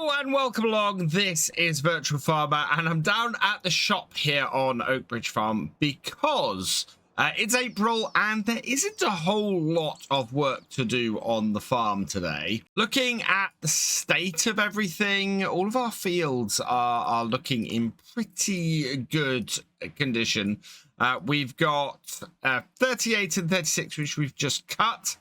Hello and welcome along. This is Virtual Farmer and I'm down at the shop here on Oakbridge Farm because it's April and there isn't a whole lot of work to do on the farm today. Looking at the state of everything, all of our fields are looking in pretty good condition. We've got 38 and 36 which we've just cut.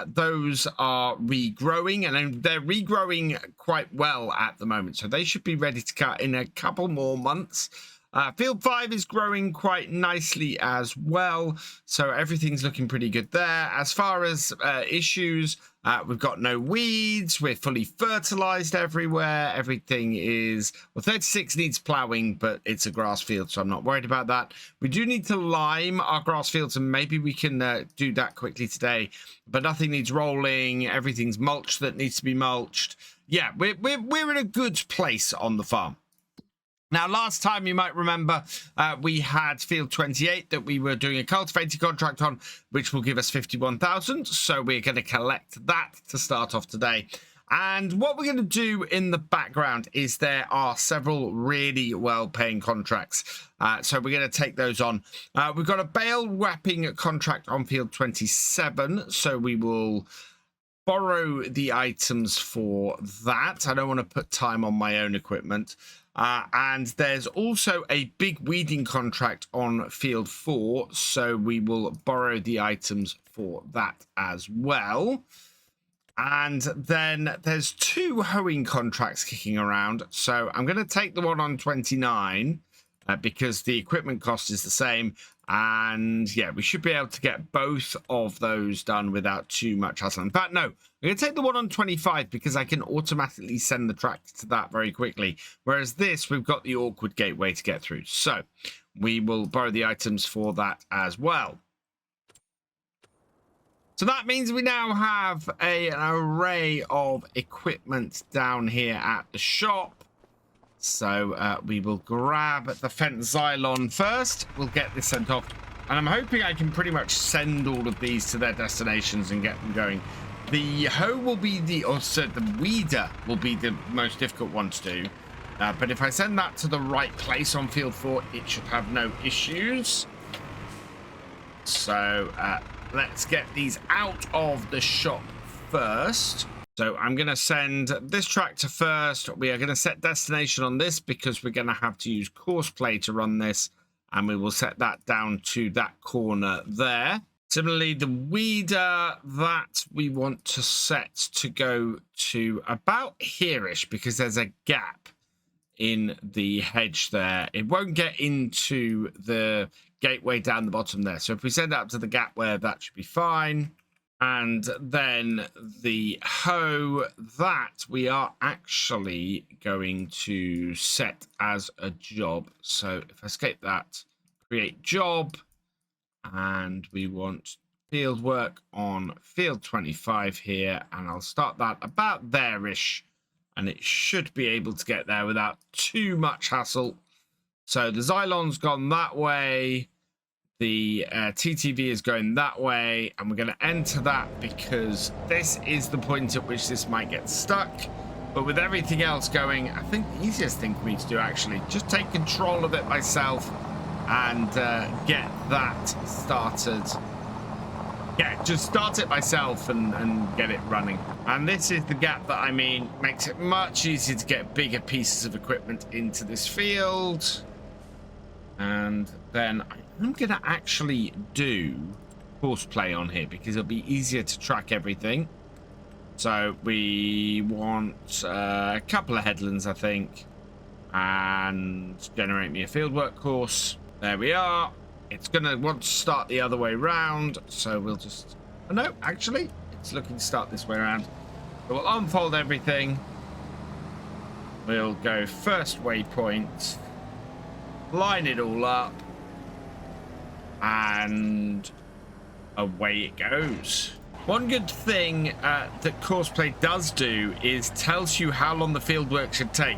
Those are regrowing and they're regrowing quite well at the moment, so they should be ready to cut in a couple more months. Field 5 is growing quite nicely as well, so everything's looking pretty good there. As far as issues, we've got no weeds, we're fully fertilized everywhere, everything is, well, 36 needs plowing, but it's a grass field, so I'm not worried about that. We do need to lime our grass fields, and maybe we can do that quickly today, but nothing needs rolling, everything's mulched that needs to be mulched. Yeah, we're in a good place on the farm. Now, last time you might remember we had field 28 that we were doing a cultivating contract on, which will give us 51,000. So we're going to collect that to start off today. And what we're going to do in the background is there are several really well-paying contracts. So we're going to take those on. We've got a bale wrapping contract on field 27. So we will borrow the items for that. I don't want to put time on my own equipment. And there's also a big weeding contract on field 4, so we will borrow the items for that as well. And then there's 2 hoeing contracts kicking around, so I'm going to take the one on 29 because the equipment cost is the same. And yeah, we should be able to get both of those done without too much hassle. In fact, no, I'm going to take the one on 25 because I can automatically send the tractor to that very quickly. Whereas this, we've got the awkward gateway to get through. So we will borrow the items for that as well. So that means we now have an array of equipment down here at the shop. So we will grab the fence Xylon first. We'll get this sent off. And I'm hoping I can pretty much send all of these to their destinations and get them going. The hoe will be the weeder will be the most difficult one to do. But if I send that to the right place on field 4, it should have no issues. So let's get these out of the shop first. So I'm going to send this tractor first. We are going to set destination on this because we're going to have to use courseplay to run this. And we will set that down to that corner there. Similarly, the weeder that we want to set to go to about here-ish because there's a gap in the hedge there. It won't get into the gateway down the bottom there. So if we send it up to the gap where that should be fine. And then the hoe that we are actually going to set as a job. So if I escape that, create job, and we want field work on field 25 here, and I'll start that about there-ish, and it should be able to get there without too much hassle. So the Xylon's gone that way. The TTV is going that way, and we're going to enter that because this is the point at which this might get stuck. But with everything else going, I think the easiest thing for me to do actually, just take control of it myself and get that started. Yeah, just start it myself and get it running. And this is the gap that I mean makes it much easier to get bigger pieces of equipment into this field. And then I'm going to actually do courseplay on here because it'll be easier to track everything. So we want a couple of headlands, I think, and generate me a fieldwork course. There we are. It's going to want to start the other way around, so we'll just... Oh, no, actually, it's looking to start this way around. So we'll unfold everything. We'll go first waypoint. Line it all up, and away it goes. One good thing that courseplay does do is tells you how long the fieldwork should take.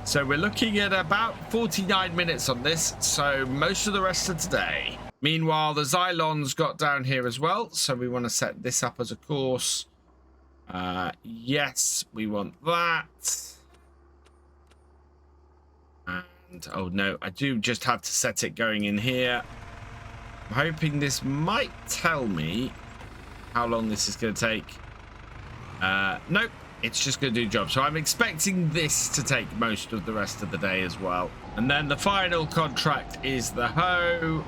So we're looking at about 49 minutes on this, so most of the rest of today. Meanwhile, the Xylon's got down here as well, so we want to set this up as a course. Yes, we want that. And oh no, I do just have to set it going in here. I'm hoping this might tell me how long this is going to take. Nope, it's just going to do the job. So I'm expecting this to take most of the rest of the day as well. And then the final contract is the hoe,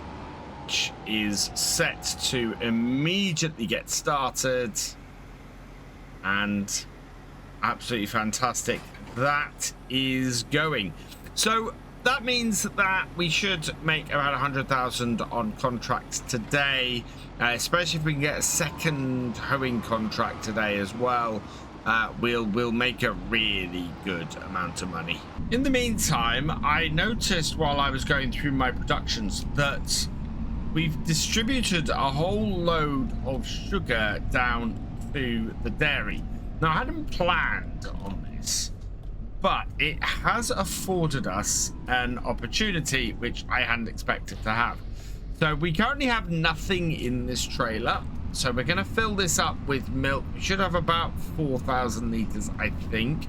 which is set to immediately get started. And absolutely fantastic. That is going. So that means that we should make about 100,000 on contracts today, especially if we can get a second hoeing contract today as well. We'll make a really good amount of money. In the meantime, I noticed while I was going through my productions that we've distributed a whole load of sugar down to the dairy. Now, I hadn't planned on this, but it has afforded us an opportunity which I hadn't expected to have. So we currently have nothing in this trailer. So we're going to fill this up with milk. We should have about 4,000 litres, I think,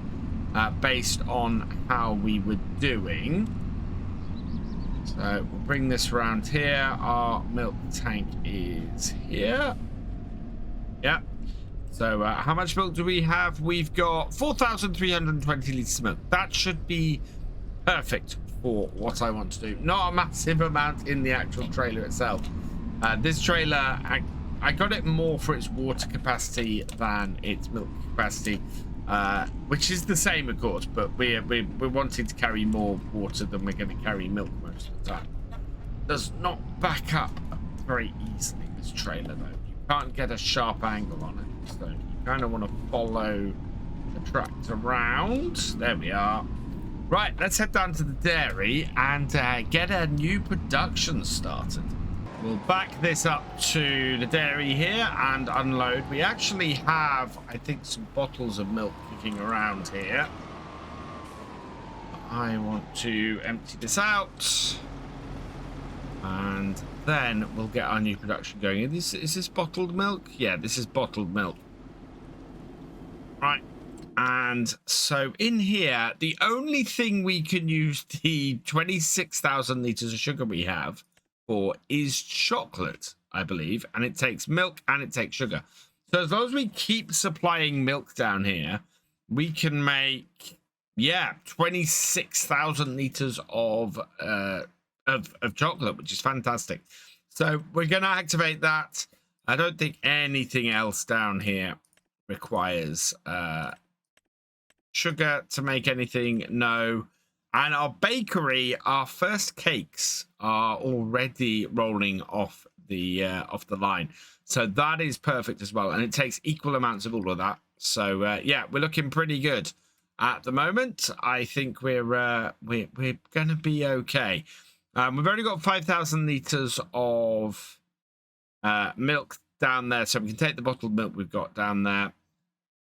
based on how we were doing. So we'll bring this around here. Our milk tank is here. Yep. So how much milk do we have? We've got 4,320 litres of milk. That should be perfect for what I want to do. Not a massive amount in the actual trailer itself. This trailer, I got it more for its water capacity than its milk capacity, which is the same, of course, but we're wanting to carry more water than we're going to carry milk most of the time. Does not back up very easily, this trailer, though. You can't get a sharp angle on it. So you kind of want to follow the tracks around. There we are. Right, let's head down to the dairy and get a new production started. We'll back this up to the dairy here and unload. We actually have, I think, some bottles of milk kicking around here. I want to empty this out. And then we'll get our new production going. Is this bottled milk? Yeah, this is bottled milk. Right. And so in here, the only thing we can use the 26,000 litres of sugar we have for is chocolate, I believe. And it takes milk and it takes sugar. So as long as we keep supplying milk down here, we can make, yeah, 26,000 litres of chocolate, which is fantastic. So we're going to activate that. I don't think anything else down here requires sugar to make anything. No. And our bakery, our first cakes are already rolling off the line. So that is perfect as well. And it takes equal amounts of all of that. So yeah, we're looking pretty good at the moment. I think we're going to be okay. We've only got 5,000 litres of milk down there, so we can take the bottled milk we've got down there.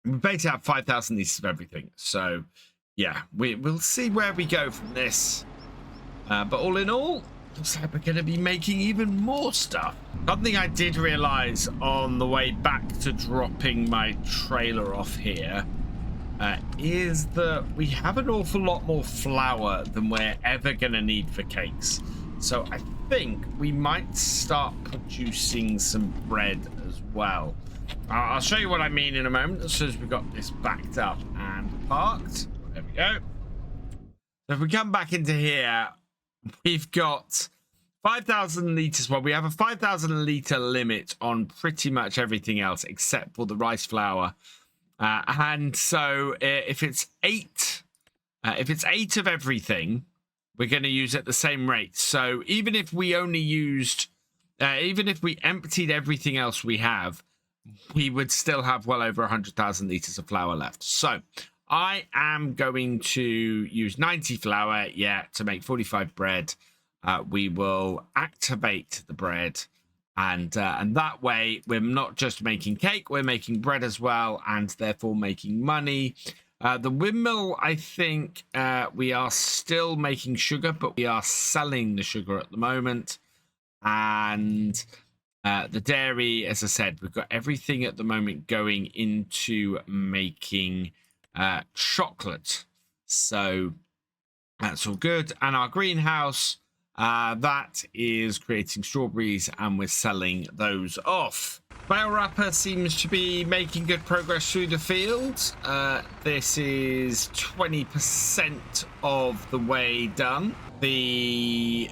We basically have 5,000 litres of everything. So, yeah, we'll see where we go from this. But all in all, looks like we're going to be making even more stuff. Something I did realise on the way back to dropping my trailer off here is that we have an awful lot more flour than we're ever going to need for cakes. So I think we might start producing some bread as well. I'll show you what I mean in a moment as soon as we've got this backed up and parked. There we go. So if we come back into here, we've got 5,000 litres. Well, we have a 5,000 litre limit on pretty much everything else except for the rice flour. And so if it's eight of everything, we're going to use at the same rate. So even if we only used, even if we emptied everything else we have, we would still have well over 100,000 litres of flour left. So I am going to use 90 flour, yeah, to make 45 bread. We will activate the bread. And that way, we're not just making cake, we're making bread as well, and therefore making money. The windmill, I think we are still making sugar, but we are selling the sugar at the moment. And the dairy, as I said, we've got everything at the moment going into making chocolate. So That's all good. And our greenhouse, that is creating strawberries, and we're selling those off. Bale wrapper seems to be making good progress through the field. This is 20% of the way done. The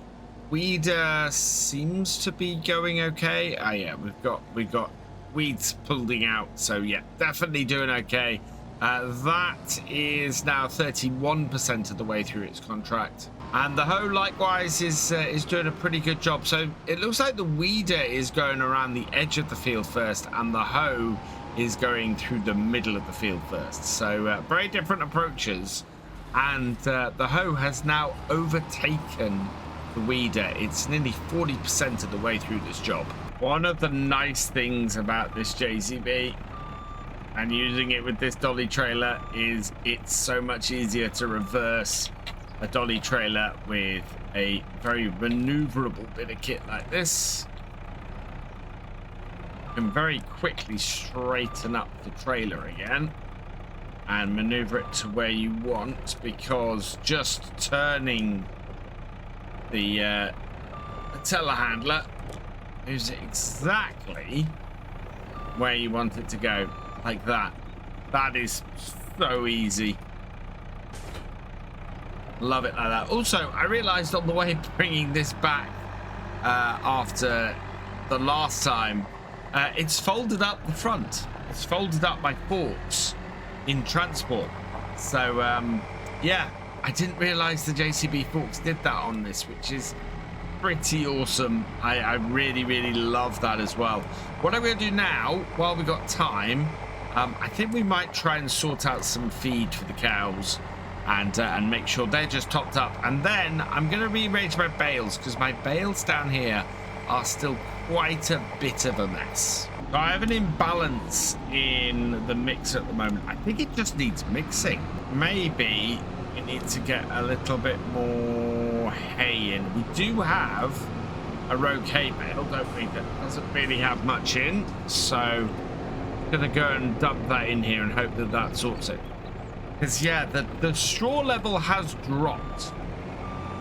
weeder seems to be going okay. Oh yeah, we've got weeds pulling out, so yeah, definitely doing okay. That is now 31% of the way through its contract, and the hoe likewise is doing a pretty good job. So it looks like the weeder is going around the edge of the field first, and the hoe is going through the middle of the field first. So very different approaches, and the hoe has now overtaken the weeder. It's nearly 40% of the way through this job. One of the nice things about this JCB and using it with this dolly trailer is it's so much easier to reverse a dolly trailer with a very maneuverable bit of kit like this. You can very quickly straighten up the trailer again and maneuver it to where you want, because just turning the telehandler is exactly where you want it to go, like that. That is so easy. Love it like that. Also, I realized on the way bringing this back after the last time, it's folded up the front. It's folded up by forks in transport. So yeah, I didn't realize the JCB forks did that on this, which is pretty awesome. I really love that as well. What I'm going to do now, while we got time, I think we might try and sort out some feed for the cows and make sure they're just topped up, and then I'm going to rearrange my bales, because my bales down here are still quite a bit of a mess. So I have an imbalance in the mix at the moment. I think it just needs mixing. Maybe we need to get a little bit more hay in. We do have a rogue hay bale, don't we? That doesn't really have much in, so I'm gonna go and dump that in here and hope that that sorts it. Because yeah, the straw level has dropped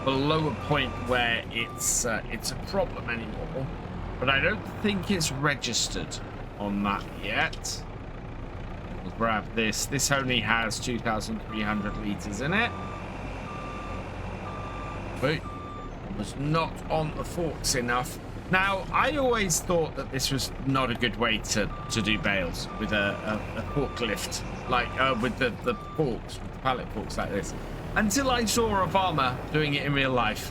below a point where it's a problem anymore, but I don't think it's registered on that yet. We'll grab this. This only has 2,300 litres in it. But it was not on the forks enough. Now, I always thought that this was not a good way to do bales with a forklift, like with the forks, with the pallet forks like this, until I saw a farmer doing it in real life.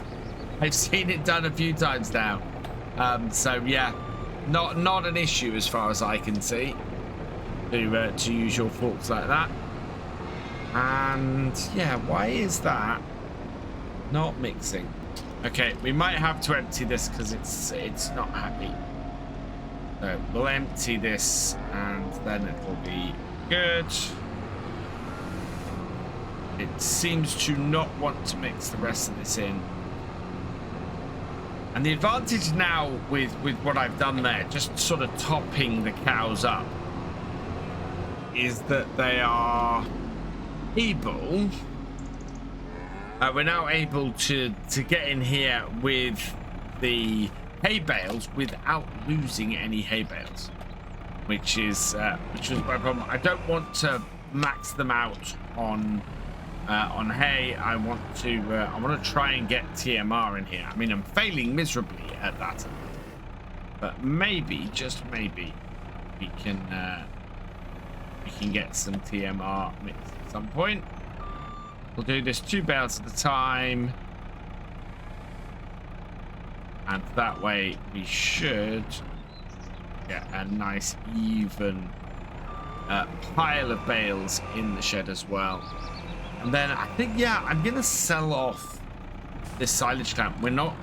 I've seen it done a few times now. So yeah, not an issue as far as I can see to use your forks like that. And yeah, why is that not mixing? Okay, we might have to empty this because it's not happy. So we'll empty this and then it'll be good. It seems to not want to mix the rest of this in. And the advantage now with what I've done there, just sort of topping the cows up, is that they are able... we're now able to get in here with the hay bales without losing any hay bales, which was my problem. I don't want to max them out on hay. I want to try and get TMR in here. I mean, I'm failing miserably at that, but maybe, just maybe, we can get some TMR mixed at some point. We'll do this 2 bales at a time, and that way we should get a nice even pile of bales in the shed as well. And then I think, yeah, I'm gonna sell off this silage clamp. We're not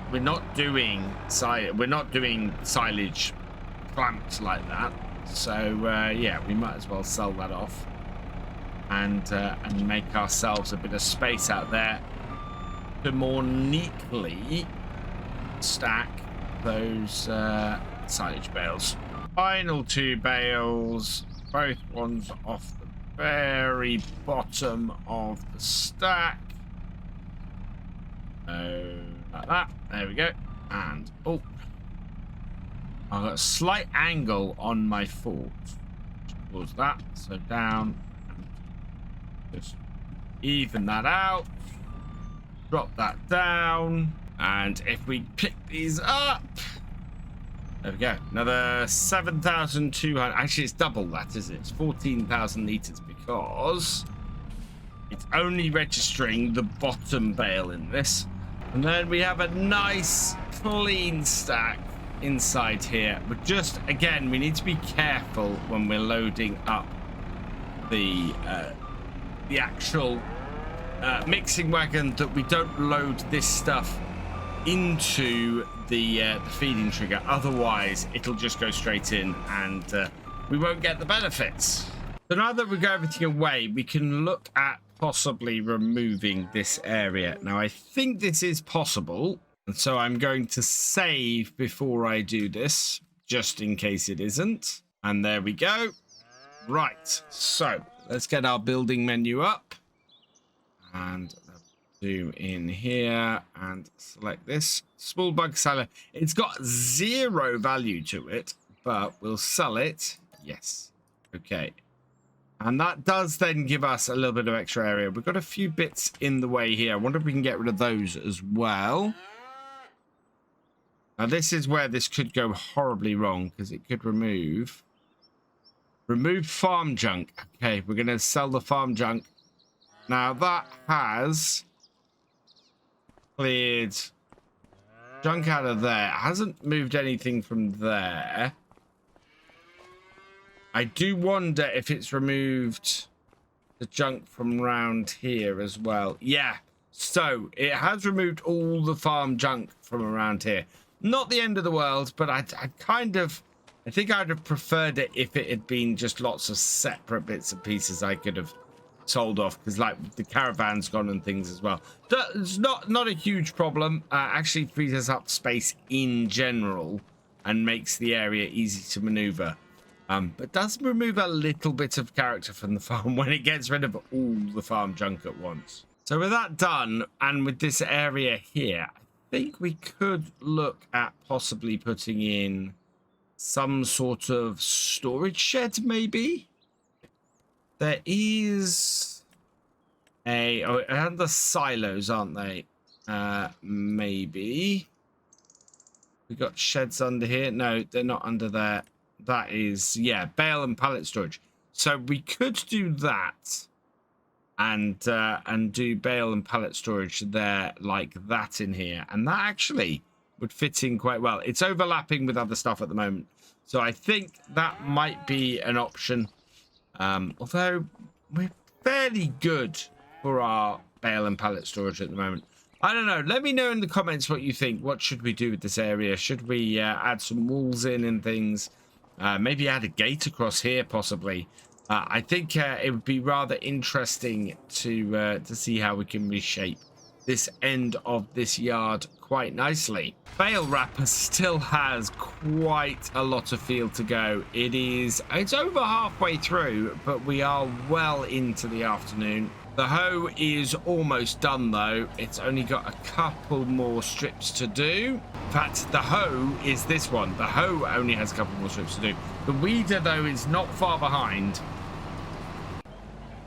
doing silage clamps like that, so yeah, we might as well sell that off. And make ourselves a bit of space out there to more neatly stack those silage bales. Final 2 bales, both ones off the very bottom of the stack. Like that. There we go. And, oh, I've got a slight angle on my fort. Towards that. So down. Just even that out. Drop that down. And if we pick these up, there we go. Another 7,200. Actually, it's double that, isn't it? It's 14,000 litres because it's only registering the bottom bale in this. And then we have a nice clean stack inside here. But just, again, we need to be careful when we're loading up the actual mixing wagon that we don't load this stuff into the feeding trigger. Otherwise, it'll just go straight in and we won't get the benefits. So now that we've got everything away, we can look at possibly removing this area. Now, I think this is possible. And so I'm going to save before I do this, just in case it isn't. And there we go. Right. So let's get our building menu up. And zoom in here and select this. Small bug seller. It's got 0 value to it, but we'll sell it. Yes. Okay. And that does then give us a little bit of extra area. We've got a few bits in the way here. I wonder if we can get rid of those as well. Now, this is where this could go horribly wrong because it could remove farm junk. Okay, we're going to sell the farm junk. Now, that has cleared junk out of there. It hasn't moved anything from there. I do wonder if it's removed the junk from around here as well. Yeah, so it has removed all the farm junk from around here. Not the end of the world, but I think I'd have preferred it if it had been just lots of separate bits and pieces I could have sold off, because like the caravan's gone and things as well. It's not a huge problem. Actually frees us up space in general and makes the area easy to maneuver. But does remove a little bit of character from the farm when it gets rid of all the farm junk at once. So with that done, and with this area here, I think we could look at possibly putting in some sort of storage shed, maybe. There is and the silos, aren't they? Maybe. We got sheds under here. No, they're not under there. That is, yeah, bale and pallet storage. So we could do that and do bale and pallet storage there like that in here. And that actually would fit in quite well. It's overlapping with other stuff at the moment. So I think that might be an option. Although we're fairly good for our bale and pallet storage at the moment. I don't know. Let me know in the comments what you think. What should we do with this area? Should we add some walls in and things? Maybe add a gate across here, possibly. I think it would be rather interesting to see how we can reshape this end of this yard quite nicely. Bale wrapper still has quite a lot of field to go. It's over halfway through, but we are well into the afternoon. The hoe is almost done though. It's only got a couple more strips to do. In fact, the hoe is this one. The hoe only has a couple more strips to do. The weeder though is not far behind.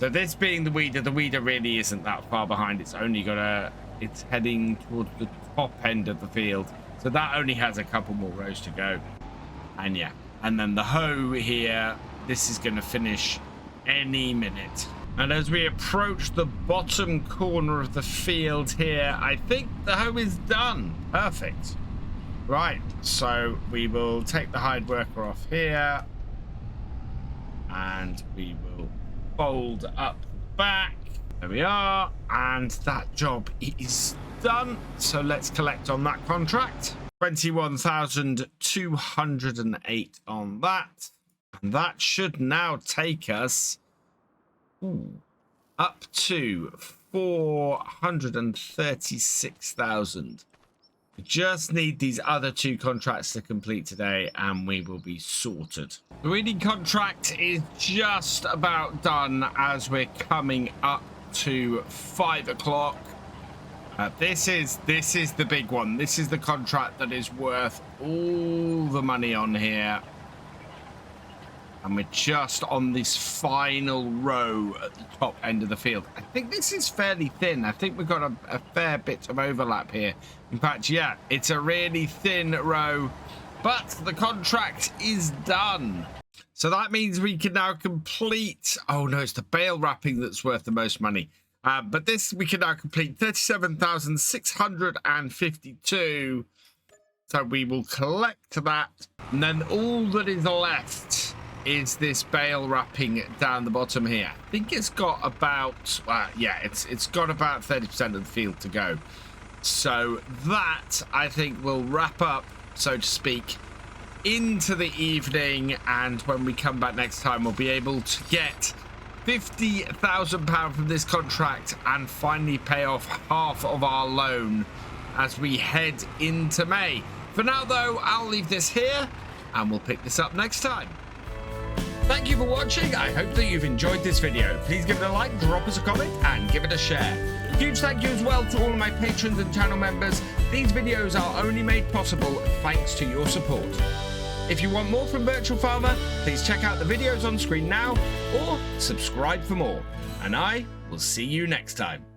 So this being the weeder really isn't that far behind. It's only got it's heading towards the top end of the field. So that only has a couple more rows to go. And yeah, and then the hoe here, this is going to finish any minute. And as we approach the bottom corner of the field here, I think the hoe is done. Perfect. Right, so we will take the hide worker off here. And we will fold up the back. There we are. And that job is done. So let's collect on that contract. 21,208 on that. And that should now take us up to 436,000. We just need these other two contracts to complete today and we will be sorted. The reading contract is just about done as we're coming up to 5 o'clock. This is the big one. This is the contract that is worth all the money on here. And we're just on this final row at the top end of the field. I think this is fairly thin. I think we've got a fair bit of overlap here. In fact, yeah, it's a really thin row, but the contract is done. So that means we can now complete... Oh, no, it's the bale wrapping that's worth the most money. But this, we can now complete 37,652. So we will collect that. And then all that is left is this bale wrapping down the bottom here. I think it's got about... yeah, it's got about 30% of the field to go. So that, I think, will wrap up, so to speak, into the evening. And when we come back next time, we'll be able to get £50,000 from this contract and finally pay off half of our loan as we head into May. For now, though, I'll leave this here and we'll pick this up next time. Thank you for watching. I hope that you've enjoyed this video. Please give it a like, drop us a comment, and give it a share. Huge thank you as well to all of my patrons and channel members. These videos are only made possible thanks to your support. If you want more from Virtual Farmer, please check out the videos on screen now or subscribe for more. And I will see you next time.